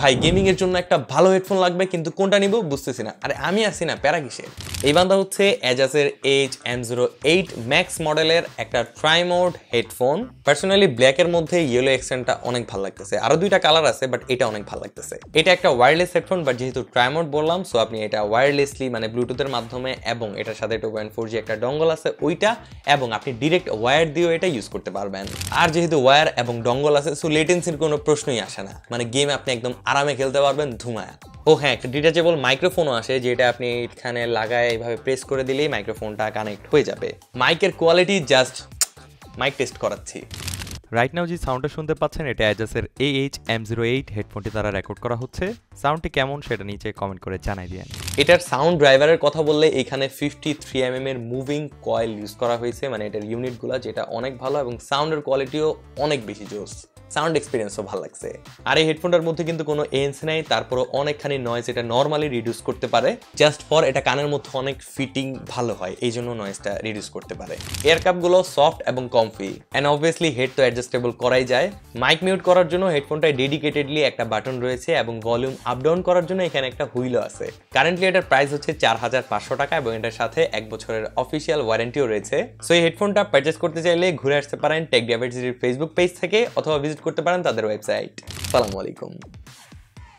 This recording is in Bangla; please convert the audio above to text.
ভাই গেমিং এর জন্য একটা ভালো হেডফোন লাগবে, কিন্তু কোনটা নিব বুঝতেছি না। আরে আমি আসি না, প্যারা কিসের? এই বান্দা হচ্ছে এজাসের HM08 ম্যাক্স মডেলের একটা ট্রাইমোড হেডফোন। পার্সোনালি ব্ল্যাকের মধ্যে ইয়েলো এক্সেন্টটা অনেক ভালো লাগতেছে, আরো দুইটা কালার আছে বাট এটা অনেক ভালো লাগতেছে। এটা একটা ওয়্যারলেস হেডফোন, বাট যেহেতু ট্রাইমোড বললাম সো আপনি এটা ওয়্যারলেসলি মানে ব্লুটুথের মাধ্যমে, এবং এটার সাথে 2.4G একটা ডঙ্গল আছে ওইটা, এবং আপনি ডিরেক্ট ওয়্যার দিয়েও এটা ইউজ করতে পারবেন। আর যেহেতু ওয়্যার এবং ডঙ্গল আছে সো লেটেন্সির কোনো প্রশ্নই আসে না, মানে গেম আপনি একদম আরামে খেলতে পারবেন ধুমায়া। ও হ্যাঁ, একটা ডিটাচেবল মাইক্রোফোনও আসে, যেটা আপনি এখানে লাগায় এইভাবে প্রেস করে দিলেই মাইক্রোফোনটা কানেক্ট হয়ে যাবে। মাইকের কোয়ালিটি জাস্ট মাইক টেস্ট করাচ্ছি। রাইট নাও যে সাউন্ডটা শুনতে পাচ্ছেন এটা এজাসের HM08 হেডফোনটি দ্বারা রেকর্ড করা হচ্ছে। সাউন্ডটি কেমন সেটা নিচে কমেন্ট করে জানাই দিন। এটার সাউন্ড ড্রাইভারের কথা বললে এখানে 53mm এর মুভিং কয়েল ইউজ করা হয়েছে, মানে এটার ইউনিটগুলো, যেটা অনেক ভালো এবং সাউন্ডের কোয়ালিটিও অনেক বেশি জোস। সাউন্ড এক্সপিরিয়েন্সও ভালো লাগছে। আর এই হেডফোনটার মধ্যে কিন্তু কোনো এন্স নাই, তারপরও অনেকখানি নয়েজ এটা নর্মালি রিডিউস করতে পারে। জাস্ট ফর এটা কানের মধ্যে অনেক ফিটিং ভালো হয়, এই জন্য নয়েজটা রিডিউস করতে পারে। এয়ার কাপগুলো সফট এবং কমফি, অ্যান্ড অবভিয়াসলি হেড তো অ্যাডজাস্টেবল করাই যায়। মাইক মিউট করার জন্য হেডফোনটায় ডেডিকেটেডলি একটা বাটন রয়েছে, এবং ভলিউম আপ ডাউন করার জন্য এখানে একটা হুইলও আছে। কারেন্টলি এটার প্রাইস হচ্ছে 4500 টাকা, এবং এটার সাথে 1 বছরের অফিসিয়াল ওয়ারেন্টিও রয়েছে। সো এই হেডফোনটা পারচেস করতে চাইলে ঘুরে আসতে পারেন টেক ডিভাইসের ফেসবুক পেজ থেকে, অথবা ভিজিট করতে পারেন তাদের ওয়েবসাইট। আসসালামু আলাইকুম।